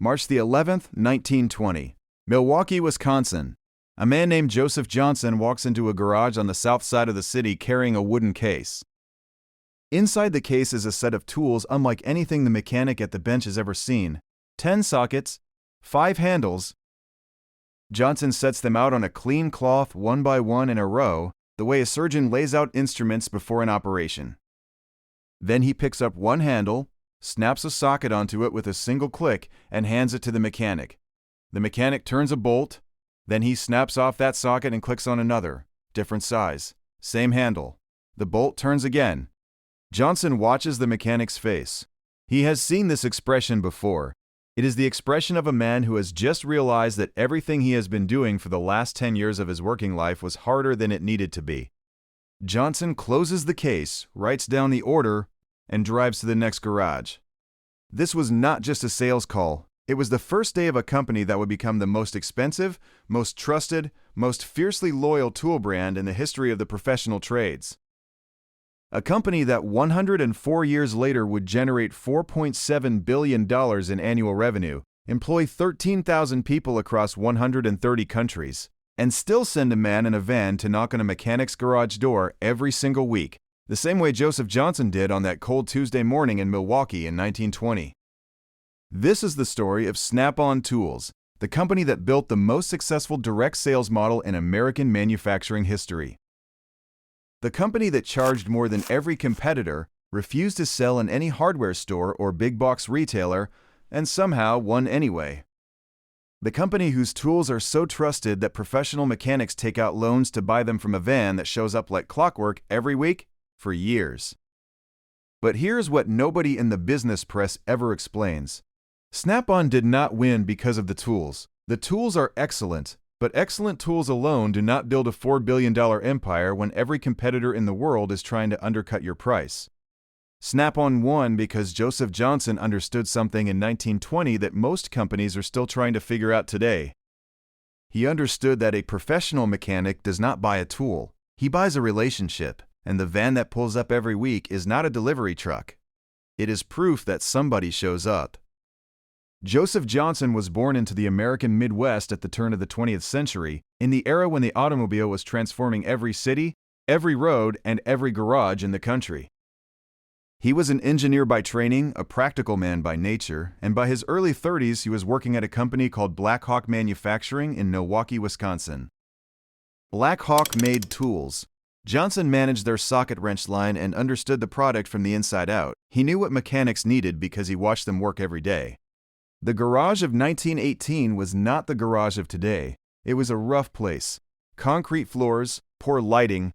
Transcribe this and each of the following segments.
March the 11th, 1920. Milwaukee, Wisconsin. A man named Joseph Johnson walks into a garage on the south side of the city carrying a wooden case. Inside the case is a set of tools unlike anything the mechanic at the bench has ever seen. 10 sockets, 5 handles. Johnson sets them out on a clean cloth one by one in a row, the way a surgeon lays out instruments before an operation. Then he picks up one handle, snaps a socket onto it with a single click, and hands it to the mechanic. The mechanic turns a bolt, then he snaps off that socket and clicks on another, different size, same handle. The bolt turns again. Johnson watches the mechanic's face. He has seen this expression before. It is the expression of a man who has just realized that everything he has been doing for the last 10 years of his working life was harder than it needed to be. Johnson closes the case, writes down the order, and drives to the next garage. This was not just a sales call. It was the first day of a company that would become the most expensive, most trusted, most fiercely loyal tool brand in the history of the professional trades. A company that 104 years later would generate $4.7 billion in annual revenue, employ 13,000 people across 130 countries, and still send a man in a van to knock on a mechanic's garage door every single week, the same way Joseph Johnson did on that cold Tuesday morning in Milwaukee in 1920. This is the story of Snap-on Tools, the company that built the most successful direct sales model in American manufacturing history. The company that charged more than every competitor, refused to sell in any hardware store or big box retailer, and somehow won anyway. The company whose tools are so trusted that professional mechanics take out loans to buy them from a van that shows up like clockwork every week for years. But here's what nobody in the business press ever explains. Snap-on did not win because of the tools. The tools are excellent, but excellent tools alone do not build a $4 billion empire when every competitor in the world is trying to undercut your price. Snap-on won because Joseph Johnson understood something in 1920 that most companies are still trying to figure out today. He understood that a professional mechanic does not buy a tool. He buys a relationship, and the van that pulls up every week is not a delivery truck. It is proof that somebody shows up. Joseph Johnson was born into the American Midwest at the turn of the 20th century, in the era when the automobile was transforming every city, every road, and every garage in the country. He was an engineer by training, a practical man by nature, and by his early 30s he was working at a company called Black Hawk Manufacturing in Milwaukee, Wisconsin. Black Hawk made tools. Johnson managed their socket wrench line and understood the product from the inside out. He knew what mechanics needed because he watched them work every day. The garage of 1918 was not the garage of today. It was a rough place. Concrete floors, poor lighting,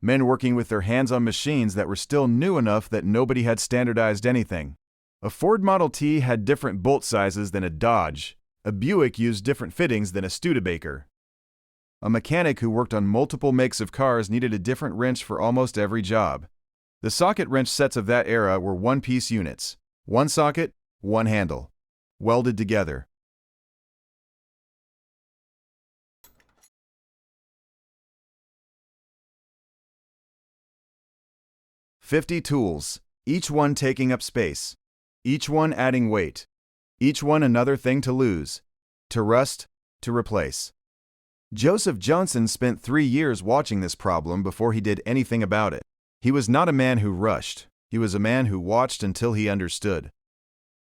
men working with their hands on machines that were still new enough that nobody had standardized anything. A Ford Model T had different bolt sizes than a Dodge. A Buick used different fittings than a Studebaker. A mechanic who worked on multiple makes of cars needed a different wrench for almost every job. The socket wrench sets of that era were one-piece units. One socket, one handle. Welded together. "50 tools, each one taking up space, each one adding weight, each one another thing to lose, to rust, to replace." Joseph Johnson spent 3 years watching this problem before he did anything about it. He was not a man who rushed. He was a man who watched until he understood.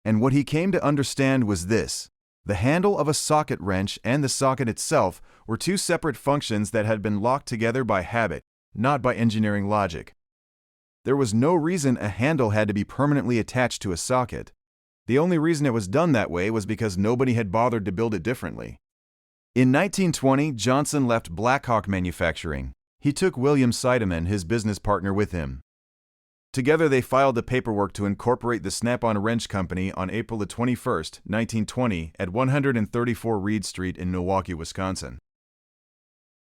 And what he came to understand was this: the handle of a socket wrench and the socket itself were two separate functions that had been locked together by habit, not by engineering logic. There was no reason a handle had to be permanently attached to a socket. The only reason it was done that way was because nobody had bothered to build it differently. In 1920, Johnson left Black Hawk Manufacturing. He took William Seidemann, his business partner, with him. Together they filed the paperwork to incorporate the Snap-on Wrench Company on April 21, 1920 at 134 Reed Street in Milwaukee, Wisconsin.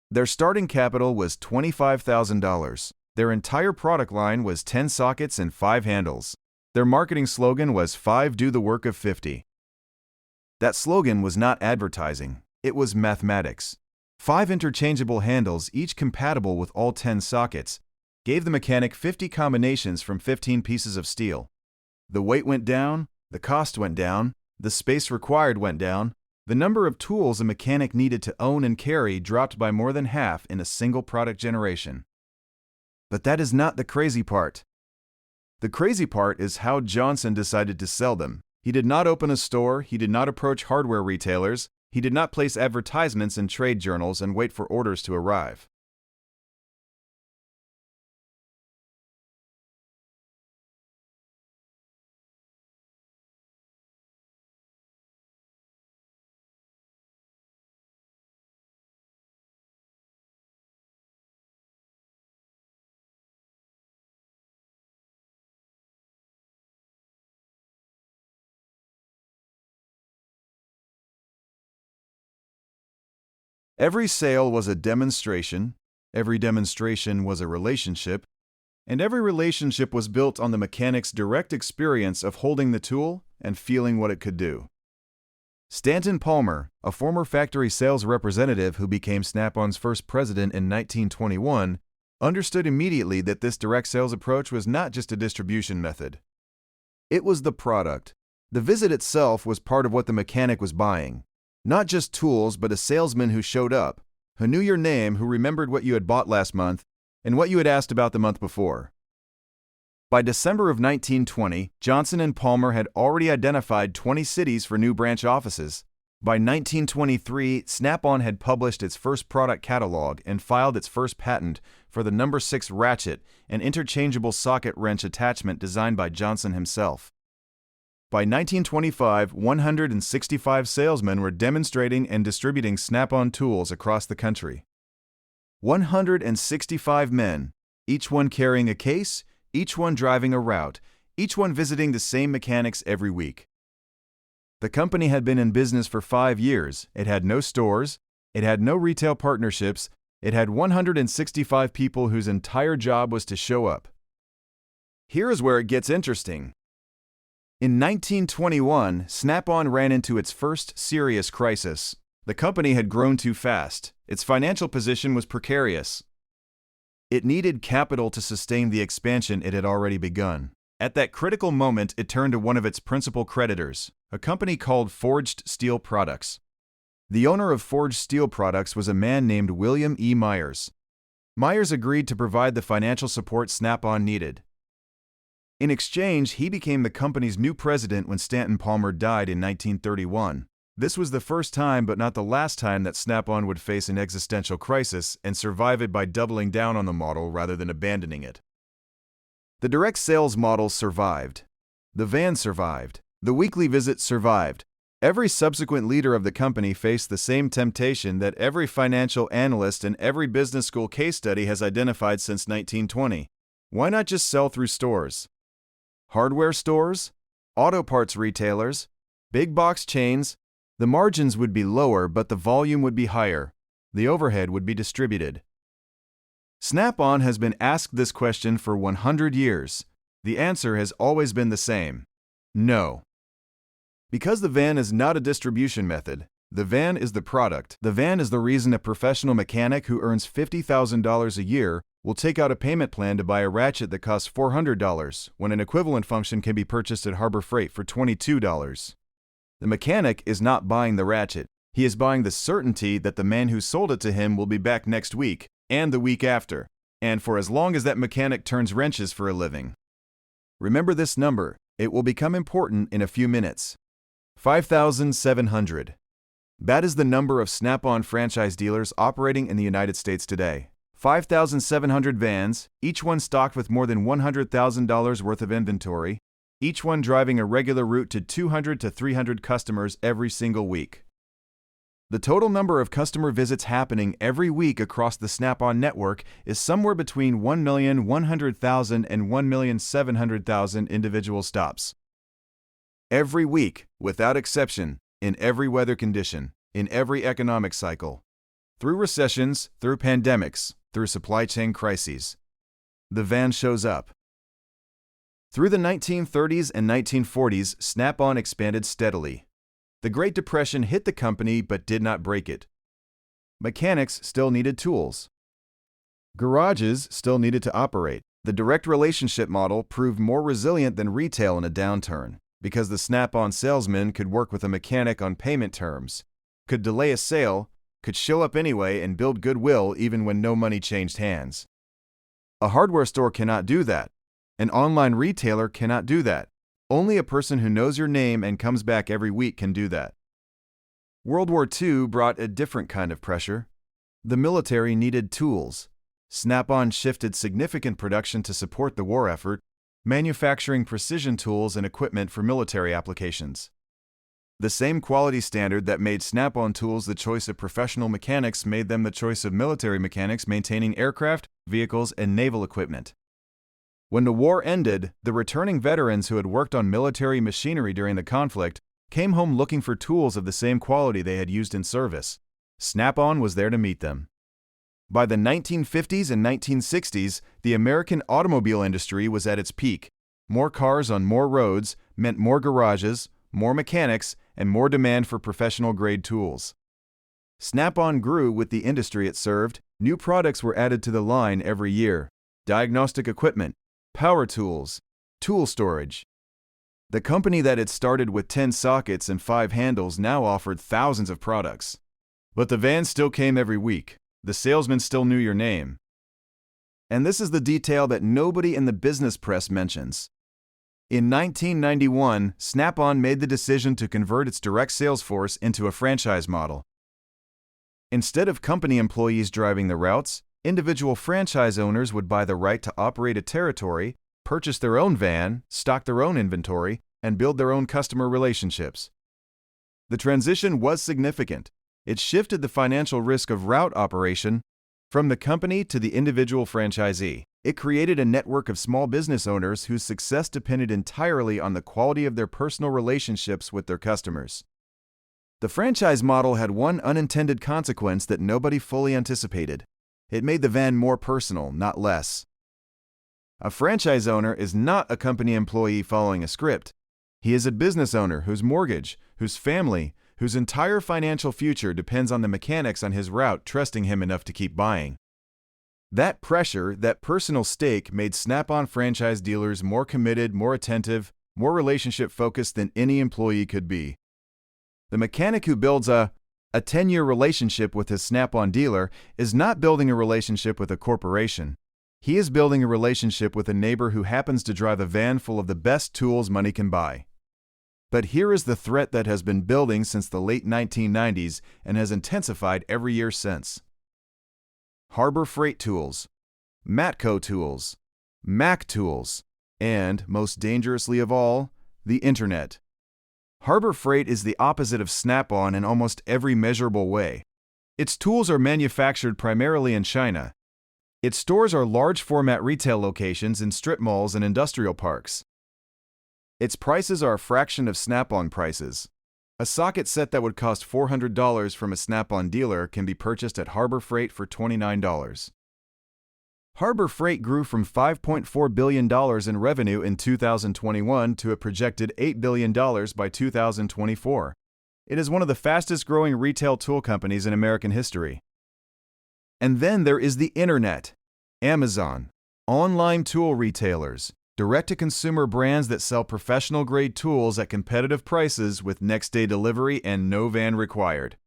Their starting capital was $25,000. Their entire product line was 10 sockets and 5 handles. Their marketing slogan was 5 do the work of 50. That slogan was not advertising, it was mathematics. 5 interchangeable handles, each compatible with all 10 sockets, gave the mechanic 50 combinations from 15 pieces of steel. The weight went down, the cost went down, the space required went down. The number of tools a mechanic needed to own and carry dropped by more than half in a single product generation. But that is not the crazy part. The crazy part is how Johnson decided to sell them. He did not open a store, he did not approach hardware retailers, he did not place advertisements in trade journals and wait for orders to arrive. Every sale was a demonstration, every demonstration was a relationship, and every relationship was built on the mechanic's direct experience of holding the tool and feeling what it could do. Stanton Palmer, a former factory sales representative who became Snap-on's first president in 1921, understood immediately that this direct sales approach was not just a distribution method. It was the product. The visit itself was part of what the mechanic was buying. Not just tools, but a salesman who showed up, who knew your name, who remembered what you had bought last month and what you had asked about the month before. By December of 1920, Johnson and Palmer had already identified 20 cities for new branch offices. By 1923, Snap-on had published its first product catalog and filed its first patent for the No. 6 ratchet, an interchangeable socket wrench attachment designed by Johnson himself. By 1925, 165 salesmen were demonstrating and distributing Snap-on tools across the country. 165 men, each one carrying a case, each one driving a route, each one visiting the same mechanics every week. The company had been in business for 5 years. It had no stores, it had no retail partnerships, it had 165 people whose entire job was to show up. Here is where it gets interesting. In 1921, Snap-on ran into its first serious crisis. The company had grown too fast. Its financial position was precarious. It needed capital to sustain the expansion it had already begun. At that critical moment, it turned to one of its principal creditors, a company called Forged Steel Products. The owner of Forged Steel Products was a man named William E. Myers. Myers agreed to provide the financial support Snap-on needed. In exchange, he became the company's new president when Stanton Palmer died in 1931. This was the first time, but not the last time, that Snap-on would face an existential crisis and survive it by doubling down on the model rather than abandoning it. The direct sales model survived. The van survived. The weekly visit survived. Every subsequent leader of the company faced the same temptation that every financial analyst and every business school case study has identified since 1920. Why not just sell through stores? Hardware stores, auto parts retailers, big box chains. The margins would be lower, but the volume would be higher. The overhead would be distributed. Snap-on has been asked this question for 100 years. The answer has always been the same: no. Because the van is not a distribution method, the van is the product. The van is the reason a professional mechanic who earns $50,000 a year will take out a payment plan to buy a ratchet that costs $400 when an equivalent function can be purchased at Harbor Freight for $22. The mechanic is not buying the ratchet. He is buying the certainty that the man who sold it to him will be back next week and the week after, and for as long as that mechanic turns wrenches for a living. Remember this number. It will become important in a few minutes. 5,700. That is the number of Snap-on franchise dealers operating in the United States today. 5,700 vans, each one stocked with more than $100,000 worth of inventory, each one driving a regular route to 200 to 300 customers every single week. The total number of customer visits happening every week across the Snap-on network is somewhere between 1,100,000 and 1,700,000 individual stops. Every week, without exception, in every weather condition, in every economic cycle, through recessions, through pandemics, through supply chain crises, the van shows up. Through the 1930s and 1940s, Snap-on expanded steadily. The Great Depression hit the company but did not break it. Mechanics still needed tools. Garages still needed to operate. The direct relationship model proved more resilient than retail in a downturn. because the Snap-on salesman could work with a mechanic on payment terms, could delay a sale, could show up anyway and build goodwill even when no money changed hands. A hardware store cannot do that. An online retailer cannot do that. Only a person who knows your name and comes back every week can do that. World War II brought a different kind of pressure. The military needed tools. Snap-on shifted significant production to support the war effort, manufacturing precision tools and equipment for military applications. The same quality standard that made Snap-on tools the choice of professional mechanics made them the choice of military mechanics maintaining aircraft, vehicles, and naval equipment. When the war ended, the returning veterans who had worked on military machinery during the conflict came home looking for tools of the same quality they had used in service. Snap-on was there to meet them. By the 1950s and 1960s, the American automobile industry was at its peak. More cars on more roads meant more garages, more mechanics, and more demand for professional-grade tools. Snap-on grew with the industry it served. New products were added to the line every year: diagnostic equipment, power tools, tool storage. The company that had started with 10 sockets and 5 handles now offered thousands of products. But the van still came every week. The salesman still knew your name. And this is the detail that nobody in the business press mentions. In 1991, Snap-on made the decision to convert its direct sales force into a franchise model. Instead of company employees driving the routes, individual franchise owners would buy the right to operate a territory, purchase their own van, stock their own inventory, and build their own customer relationships. The transition was significant. It shifted the financial risk of route operation from the company to the individual franchisee. It created a network of small business owners whose success depended entirely on the quality of their personal relationships with their customers. The franchise model had one unintended consequence that nobody fully anticipated. It made the van more personal, not less. A franchise owner is not a company employee following a script. He is a business owner whose mortgage, whose family, whose entire financial future depends on the mechanics on his route trusting him enough to keep buying. That pressure, that personal stake, made Snap-on franchise dealers more committed, more attentive, more relationship-focused than any employee could be. The mechanic who builds a 10-year relationship with his Snap-on dealer is not building a relationship with a corporation. He is building a relationship with a neighbor who happens to drive a van full of the best tools money can buy. But here is the threat that has been building since the late 1990s and has intensified every year since. Harbor Freight tools, Matco tools, Mac tools, and, most dangerously of all, the Internet. Harbor Freight is the opposite of Snap-on in almost every measurable way. Its tools are manufactured primarily in China. Its stores are large-format retail locations in strip malls and industrial parks. Its prices are a fraction of Snap-on prices. A socket set that would cost $400 from a Snap-on dealer can be purchased at Harbor Freight for $29. Harbor Freight grew from $5.4 billion in revenue in 2021 to a projected $8 billion by 2024. It is one of the fastest-growing retail tool companies in American history. And then there is the Internet, Amazon, online tool retailers, direct-to-consumer brands that sell professional-grade tools at competitive prices with next-day delivery and no van required.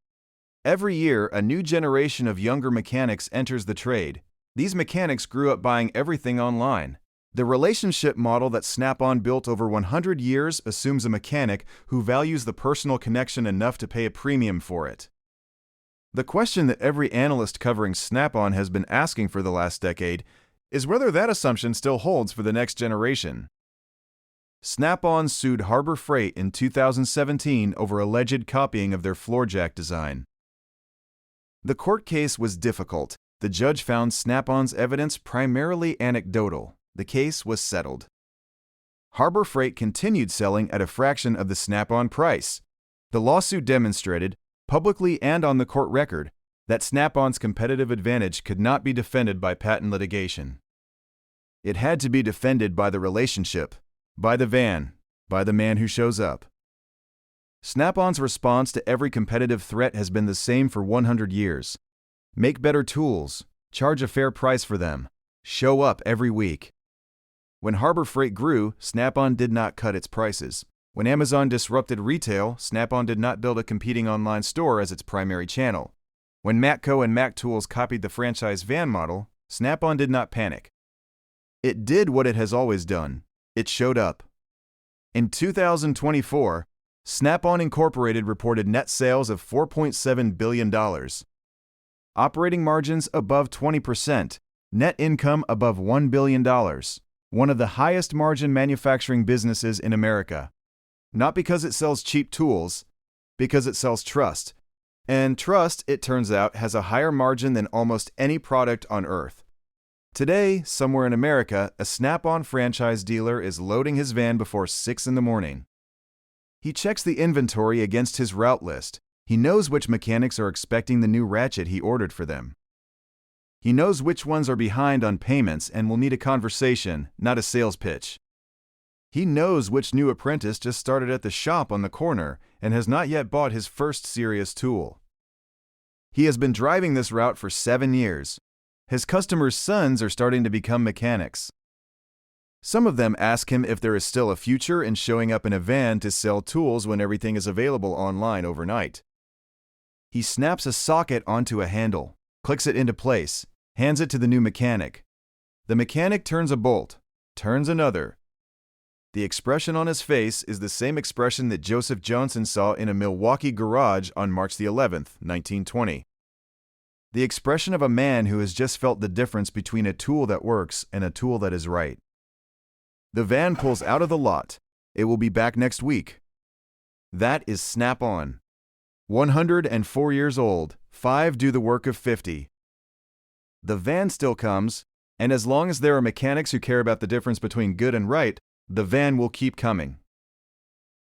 Every year, a new generation of younger mechanics enters the trade. These mechanics grew up buying everything online. The relationship model that Snap-on built over 100 years assumes a mechanic who values the personal connection enough to pay a premium for it. The question that every analyst covering Snap-on has been asking for the last decade is whether that assumption still holds for the next generation. Snap-on sued Harbor Freight in 2017 over alleged copying of their floor jack design. The court case was difficult. The judge found Snap-on's evidence primarily anecdotal. The case was settled. Harbor Freight continued selling at a fraction of the Snap-on price. The lawsuit demonstrated, publicly and on the court record, that Snap-on's competitive advantage could not be defended by patent litigation. It had to be defended by the relationship, by the van, by the man who shows up. Snap-on's response to every competitive threat has been the same for 100 years. Make better tools, charge a fair price for them, show up every week. When Harbor Freight grew, Snap-on did not cut its prices. When Amazon disrupted retail, Snap-on did not build a competing online store as its primary channel. When Matco and Mac Tools copied the franchise van model, Snap-on did not panic. It did what it has always done. It showed up. In 2024, Snap-on Incorporated reported net sales of $4.7 billion, operating margins above 20%, net income above $1 billion, one of the highest margin manufacturing businesses in America. Not because it sells cheap tools, because it sells trust. And trust, it turns out, has a higher margin than almost any product on earth. Today, somewhere in America, a Snap-on franchise dealer is loading his van before 6 in the morning. He checks the inventory against his route list. He knows which mechanics are expecting the new ratchet he ordered for them. He knows which ones are behind on payments and will need a conversation, not a sales pitch. He knows which new apprentice just started at the shop on the corner and has not yet bought his first serious tool. He has been driving this route for 7 years. His customers' sons are starting to become mechanics. Some of them ask him if there is still a future in showing up in a van to sell tools when everything is available online overnight. He snaps a socket onto a handle, clicks it into place, hands it to the new mechanic. The mechanic turns a bolt, turns another. The expression on his face is the same expression that Joseph Johnson saw in a Milwaukee garage on March the 11th, 1920. The expression of a man who has just felt the difference between a tool that works and a tool that is right. The van pulls out of the lot. It will be back next week. That is Snap-on. 104 years old, 5 do the work of 50. The van still comes, and as long as there are mechanics who care about the difference between good and right, the van will keep coming.